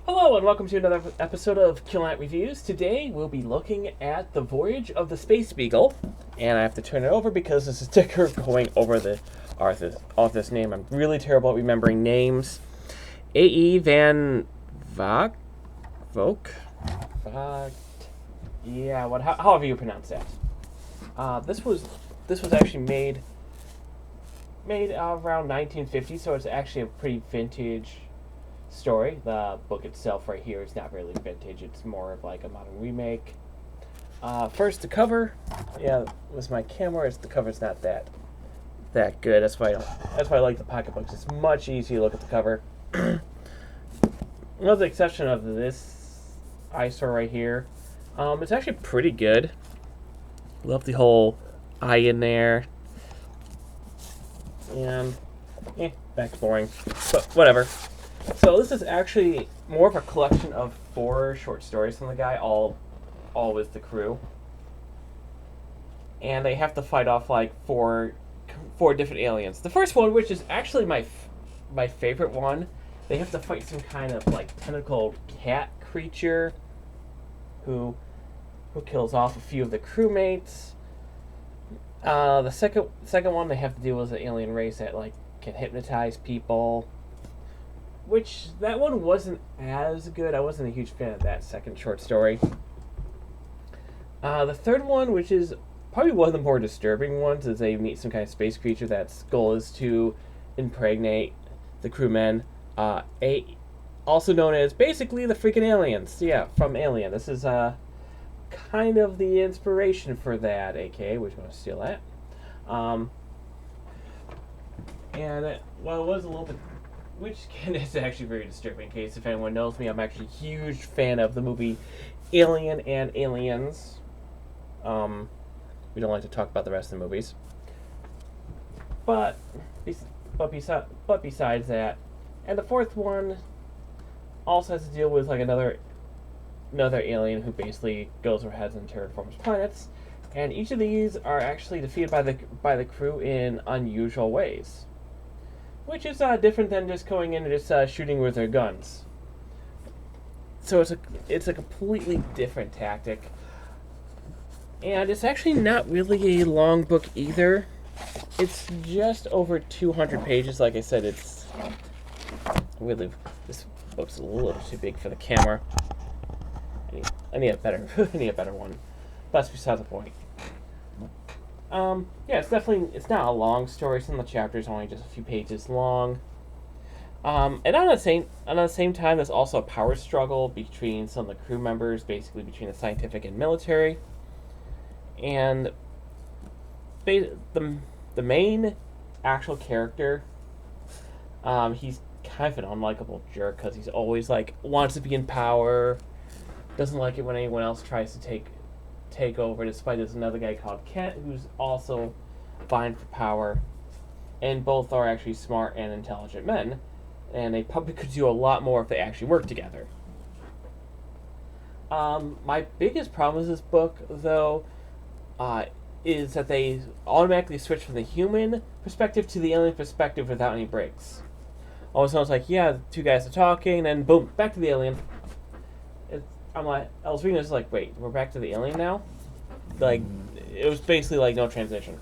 Hello and welcome to another episode of Killat Reviews. Today we'll be looking at the Voyage of the Space Beagle, and I have to turn it over because there's a sticker going over the author's name. I'm really terrible at remembering names. A.E. Van Vogt? Vogt? Yeah, however you pronounce that. This was actually made around 1950, so it's actually a pretty vintage story. The book itself right here is not really vintage. It's more of like a modern remake. First, the cover. Yeah, with my camera, the cover's not that good. That's why I like the pocketbooks. It's much easier to look at the cover. With the exception of this eyesore right here, it's actually pretty good. Love the whole eye in there. And back's boring, but whatever. So this is actually more of a collection of 4 short stories from the guy, all with the crew. And they have to fight off like four different aliens. The first one, which is actually my favorite one, they have to fight some kind of like tentacled cat creature who kills off a few of the crewmates. The second one, they have to deal with an alien race that like can hypnotize people. Which, that one wasn't as good. I wasn't a huge fan of that second short story. The third one, which is probably one of the more disturbing ones, is they meet some kind of space creature that's goal is to impregnate the crewmen. Also known as basically the freaking aliens. Yeah, from Alien. This is kind of the inspiration for that, aka, which I'm going to steal that. It was a little bit... Which is actually very disturbing. In case if anyone knows me, I'm actually a huge fan of the movie Alien and Aliens. We don't like to talk about the rest of the movies. But besides that, and the fourth one also has to deal with like another alien who basically goes where heads and terraforms planets, and each of these are actually defeated by the crew in unusual ways. Which is different than just going in and just shooting with their guns. So it's a completely different tactic. And it's actually not really a long book either. It's just over 200 pages. Like I said, this book's a little too big for the camera. I need a better one. But that's beside the point. It's not a long story. Some of the chapters are only just a few pages long. And on the same time, there's also a power struggle between some of the crew members, basically between the scientific and military. And the main actual character, he's kind of an unlikable jerk because he's always like wants to be in power, doesn't like it when anyone else tries to take over, despite there's another guy called Kent who's also vying for power, and both are actually smart and intelligent men, and they probably could do a lot more if they actually worked together. My biggest problem with this book, though, is that they automatically switch from the human perspective to the alien perspective without any breaks. Always sounds like, yeah, the two guys are talking, and then boom, back to the alien. I was reading this like, wait, we're back to the alien now? Like, it was basically like no transition.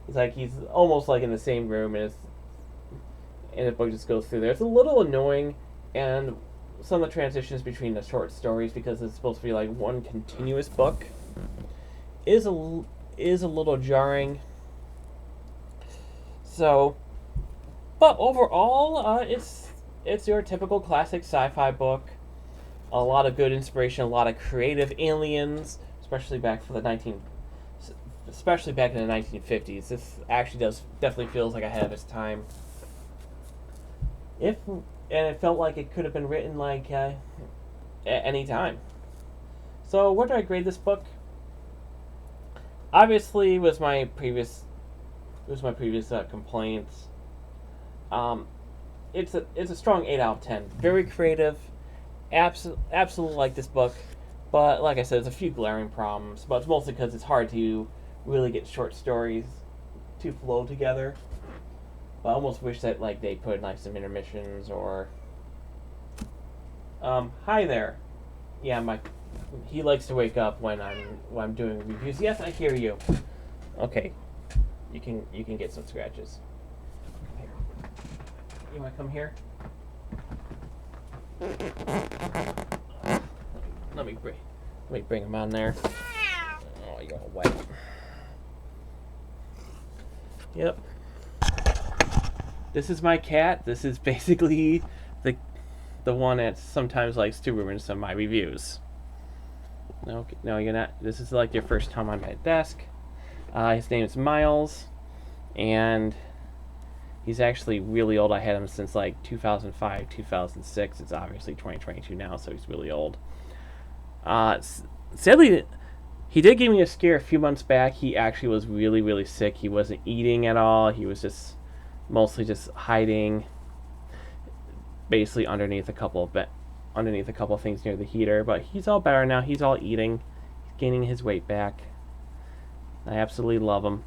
It's like he's almost like in the same room, and the book just goes through there. It's a little annoying, and some of the transitions between the short stories, because it's supposed to be like one continuous book, is a little jarring. So, but overall, it's your typical classic sci-fi book. A lot of good inspiration, a lot of creative aliens, especially back in the 1950s. This actually definitely feels like ahead of its time. And it felt like it could have been written like at any time. So where do I grade this book? Obviously, was my previous complaints. It's a strong 8 out of 10. Very creative. Absolutely like this book, but like I said, there's a few glaring problems, but it's mostly because it's hard to really get short stories to flow together. But I almost wish that like they put like some intermissions or Hi there. Yeah, he likes to wake up when I'm doing reviews. Yes, I hear you. Okay, you can get some scratches. Here. You want to come here? Let me bring him on there. Oh, you're all wet. Yep. This is my cat. This is basically the one that sometimes likes to ruin some of my reviews. No, you're not. This is like your first time on my desk. His name is Miles, and he's actually really old. I had him since like 2005, 2006. It's obviously 2022 now, so he's really old. Sadly, he did give me a scare a few months back. He actually was really, really sick. He wasn't eating at all. He was just mostly just hiding, basically underneath a couple of things near the heater. But he's all better now. He's all eating. He's gaining his weight back. I absolutely love him.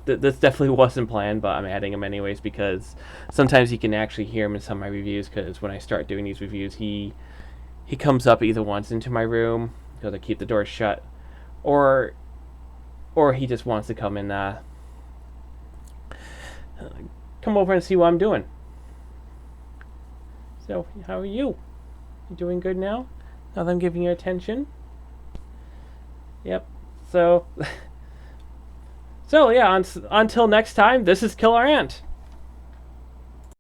This definitely wasn't planned, but I'm adding him anyways because sometimes you can actually hear him in some of my reviews. Because when I start doing these reviews, he comes up either once into my room because I keep the door shut, or he just wants to come in, come over and see what I'm doing. So, how are you? You doing good now? Now that I'm giving you attention? Yep. So yeah, until next time, this is Killer Ant.